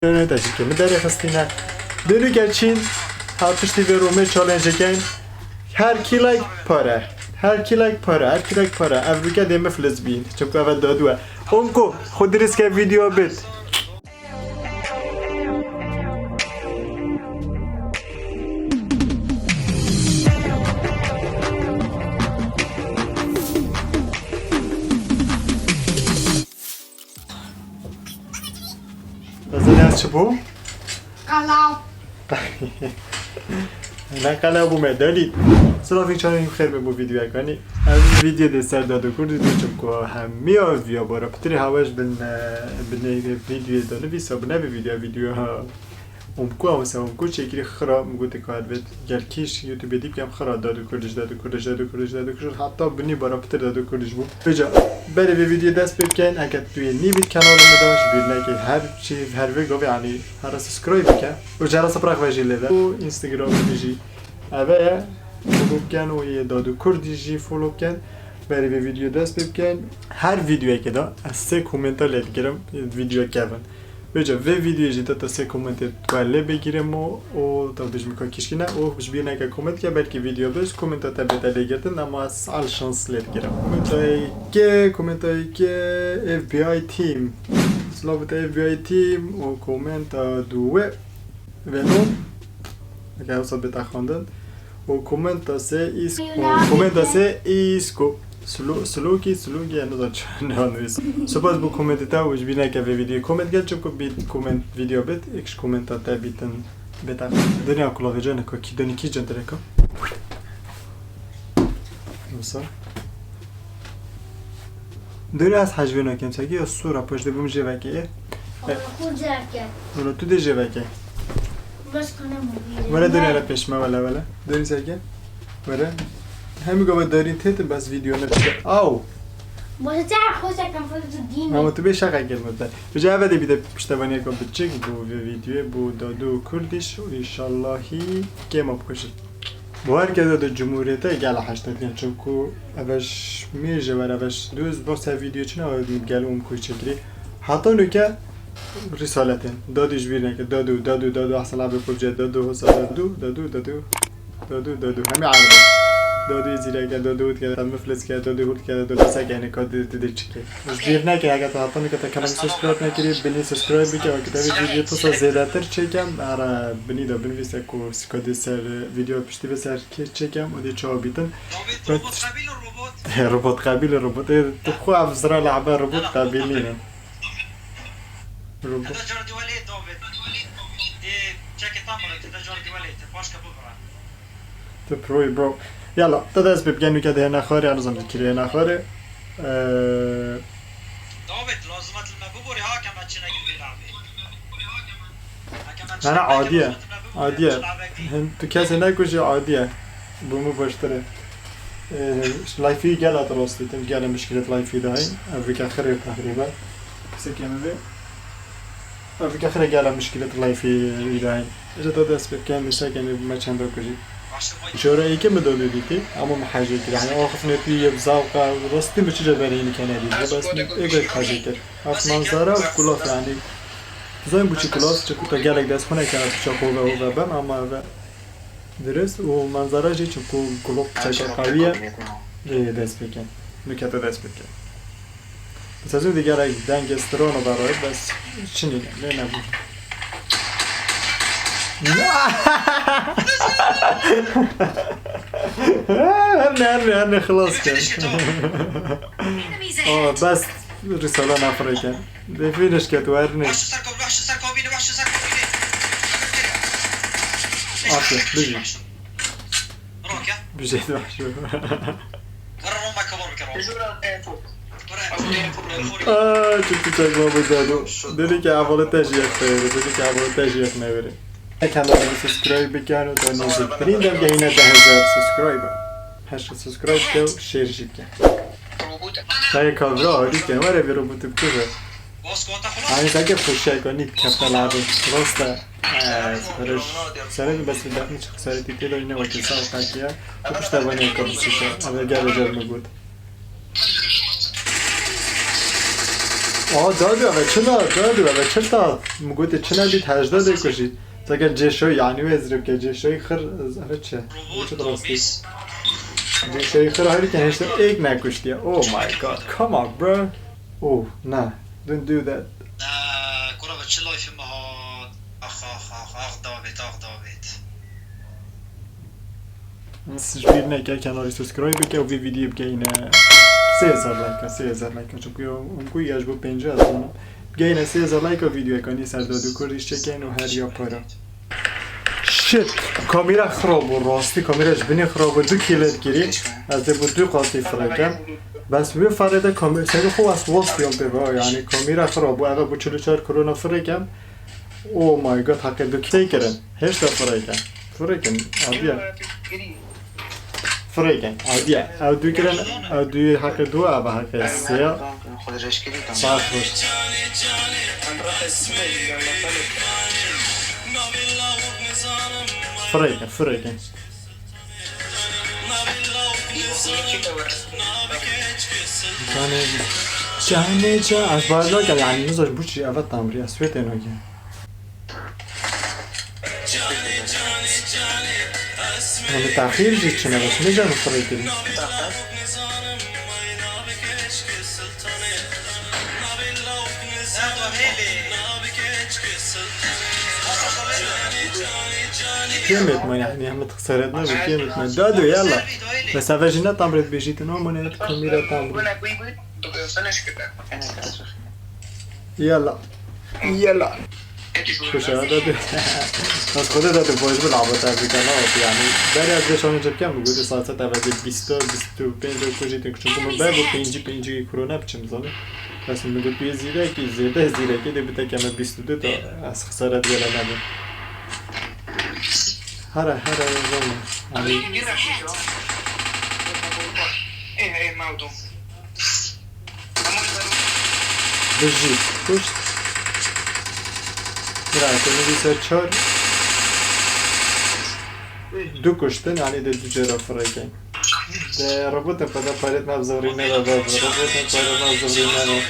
نه تاجی که مداری خستینه دنو گرچین هر پشتی به رومه چالنج کن هر کی لایک پاره هر کی لایک پاره افریقا دیم فلز بین چون که اول دادوه اونکو خود ریسک ویدیو بد از چه بو؟ قلاو نه قلاو بو مدالید سلام فکر خیر به بو ویدیو کنی از ویدیو دستر دادو کردی چون که همه آویا بارا پتری هواش بن ویدیو دانه بیسا بنه به ویدیو ها امکو چکری خراب مگوت کار بید گل کیش یوتیوب دیپ کم خراب دادو کردش حتی بنی بارا پتر دادو کردش بو بجا بره به ویدیو دست بکن اگر توی نیوید کانال مداش بیرنه که هر چیز هر ویگو یعنی هر سابسکرایب بکن و جرس پرخ وجی لیده و اینستاگرام بیجی اوه فولو بکن و یه دادو کردیجی فولو بکن بره به ویدیو دست بکن هر ویدیویی که دا از 3 کومنت لید گرم ویدیو کردن بجا و ویدیو جیتا تا 3 کومنت توله بگیرم و تا بج میکنم کشکی نه او بج بیرنه که کومنت که بلکه ویدیو بج کومنت تا بهتره گرفتن اما از سال شانس لید گرم کومنت هایی که FBI تیم سلابت FBI تیم و کومنت دوه ونوم اگه اوصل بتا خواندن و کومنت سه ایسکو سلوکی انا نه نویس سپاس بو کومنت تا وش بینه که ویدیو کومنت گل چون که بید کومنت ویدیو بید اکش کومنت تا بیتن بتا دنیا کلاوی جانه که کی دنی کی جان ترکا مثلا دنیا از حجوی نکن سگی یا سورا پشت بوم جوکیه خود جرکه ولی تو دی جوکیه بس کنم ولی دنیا را پیش ما ولی دنیا سگی ولی همین گواه دارین تیت بس ویدیو نمیشه آو باشه تعال خوشکم فلوتو دینه اما تو به شقه گرمت بر بجا اوه بیده پشتوانی که بچک بو ویدیو بو دادو کردیش و ایشالله هی گیم اپ کشید بو هر که دادو جمهوریت های گل حشتت گل چون که اوش میجه ور اوش دوز باست ویدیو چنه آید گل اون کوی چکری حتی نو که رسالتین دادوش بیرنه که دادو احسن لعبه پبجه دادو همه عربه دادوی زیرا کرد دادوت کرد مفلس کرد دادوت کرد دادو سگانه کاد دیده چیکه زیر نکه اگر تا حتی که کانال سابسکرایب نکردی بنی سابسکرایب بکن و کتابی ویدیو تو زیاده تر چکم ara بنی دا بنویس کو سکاد سر ویدیو پشتی به سر که چکم و دی چا بیتن ربات قبیل تو خو افزرا لعبه ربات قبیلینه ربات جاردی ولید داوید چکی تامرت جاردی ولید باشکا ببرا تو پروی برو يلا تدرس ببجانو كده هنا خاري أنا زمت كده هنا خاري داوود لازمت المبوبوري هاكم أتشنا قبل أنا عادية تو كاس هناك وش عادية بمو باشتري لايفي جالا تراستي تم جالا مشكلة لايفي ده هاي أفريقيا خير تقريبا سكيم بي أفريقيا خير جالا مشكلة لايفي ده هاي إذا تدرس ببجان مشاكل ما چند كذي شورایی که مداده دیدی اما محاجه کرد یعنی آخف نتوی بزاوقه راستی به چجا برای کناری بس ایگوش حاجه کرد اف منظره و کلاس یعنی زایم بوچی کلاس چه تا گلک دست خونه کرد چه خوبه و بم اما درست و منظره جی چه کلاس چه قویه دست بکن نکته دست بکن بس از اون دیگر اگه دنگ استران رو برای بس چنینه نه نبود هرنه خلاص کن بس رساله نفره کن بفینش که تو هرنه وحش سرکابینه آفه بجی روکه بجید وحش قررون ما كبر بكرة چطور چک ما بودادو دلی که اول تجیه نبره کانال سابسکرایب بکن و تا نزدیکترین دم گهینه 10,000 سابسکرایب 8 سابسکرایب که شیر شید کن تایی کابرا آری کن وره بی روبوت بکوزه همین ساکه خوشه کنید کفته لعبه راسته سره بس بدخنی چه خساره تیتی دو اینه وکی سا و خاکیه تو پشته بانی کابسیشه اوه گره جرمه بود دادو و چرا مگوت چنا بیت 80 کشی زگر جشوی یعنی وزرب که جشوی خر از چه روبوت چه درستی دومیس جشوی خر هایی که هشت ایک نکشتی oh my god come on bro oh نه don't do that كرة بتشلوي في مهاد اخ داويد سجبیر نکه کانال سابسکرایب بکه و ویدیو بکه اینه 3000 لایک چون که اون کوی اجبو 50 از اونم بگه اینه 3000 لایک و ویدیو کنی سر دادو کردیش چکین و هر یا پارا شت کامیرا خراب و راستی کامیراش بینی خراب و 2 کیلت گیری از ده بود 2 قاطی فرکم بس بیا فرده کامیرا سگه خوب از واسطیان ببا یعنی کامیرا خراب و اگه با 44 کرونا فرکم او مای گاد حقی 2 کلی کرن هشتا فرکم عادیه فريقين عادية أو دو كرن أو دو حق دو أو حق سيا باخوش فريقين جاني از بازار که یعنی نزاش بوچی اول تمری اسویت اینوگی همه تأخیر جید چنه باش نجا مستقی کردیم كيف متمنى يعني هم تخسرتنا وكيف متمنى دادو يلا بس أفجينا تمرت بيجيت إنه منيت كميرة تمرت يلا خوش دادو بس خود دادو باز بلعبت أفریقا يعني برای از دشان جب کم بگوید ساعت اولی 25 کجی چون که من باید 5 کرونا بچم زنه بس میگه توی زیره که دی بته کم 22 تا از خسارت بیاره نبود هر زنه يعني بجي كشت برای کنی 24 دو کشتن یعنی دو جرا فرایکن ده روبوت پدا پارت نبزورینه رو روبوت پارت نبزورینه رو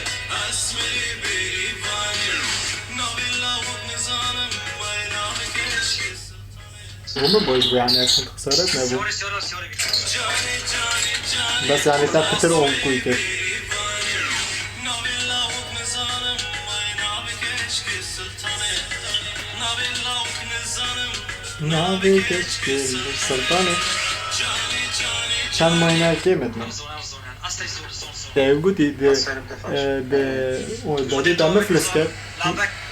اونو باید یعنی اصلا خسارت نبود بس یعنی تا پتر اون کوی کرد ناوی کچکل سلطانه چند ماینه که مدنه گوتی دادی تا مفلس کرد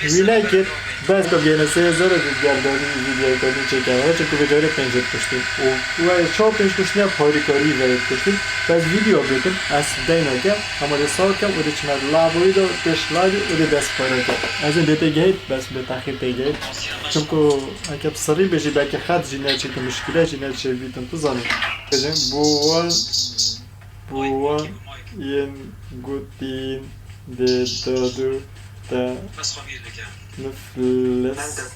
وینه کرد بس که گینه 3000 گردانی ویدیو کنی چکه ها چکو بجاره 5 کشتیم و 4-5 کشتیم پاری کاری وید کشتیم بس ویدیو بیتیم از دینا کرد اما ده سال کم و ده چند لابوی دو تشلالی و ده دست پاره کرد از این دیتا گهید بس به تخیر تگهید چون که اگه بسری بشی بلکه خط جینه چه که مشکله جینه چه بیتم تو زنی بوان این گوتین ده دادو تا بس خمير لك مفلس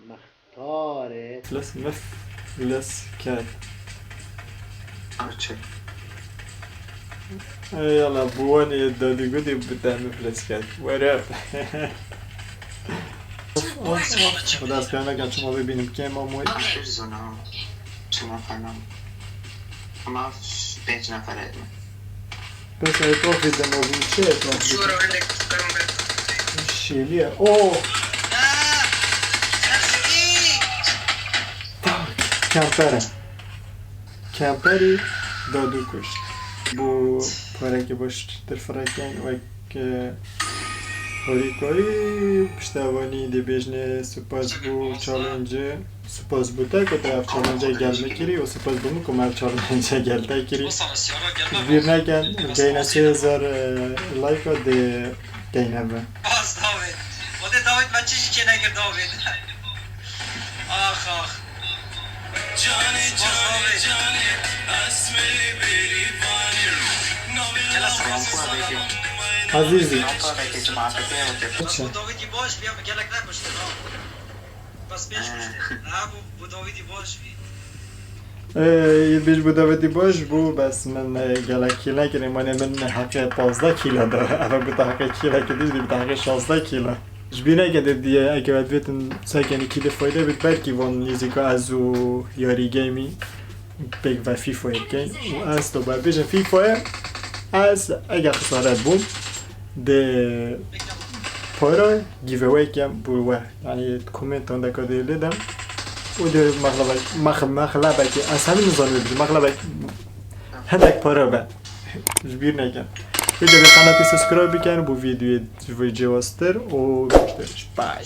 مختاره مفلس کرد يلا بواني دادي قدي بتاع مفلس کرد ورب خدا از پیانه گن شما ببینیم که ما موی ما 5 نفره بس اطرافي دموي چه اطرافي شیلیه اوه کمپری دادو کشت بو پاره که باش در فرکن و که هوریکایی پشتوانی دی بیجنه سپاس بو چالنجه سپاس بو تا که طرف چالنجه گل میکری و سپاس بو مکمر چالنجه گل تا کری ویر نکن گینه 3000 لایک و دی گینه با باز داوید و ده داوید من چیزی که نگر داوید آخ عزیزی داویدی باش بیا گلک نکشته بس پیش کشته نه بو داویدی باش بی یه بیش بوداوتی باش بو بس من گلک کیلا کنیم من حق 15 کیلا داره اما بودا حق کیلا کدیش دی بودا حق 16 کیلا جبینه که دیگه اگه باید بیتن ساکنی کلی فایده بید بلکی وان نیزیکا از و یاری گیمی بگ و فیفا گیم و از تو باید بیشن فیفا از اگه خسارت بوم ده پارا گیوه کم بو یعنی کومنت اون دکا دیدم و ده مغلبه که از همین نظام بید مغلبه هندک پارا به جبیر نکن ویدیو به قناتی سبسکرایب بکن بو ویدیو جواستر و باشترش بای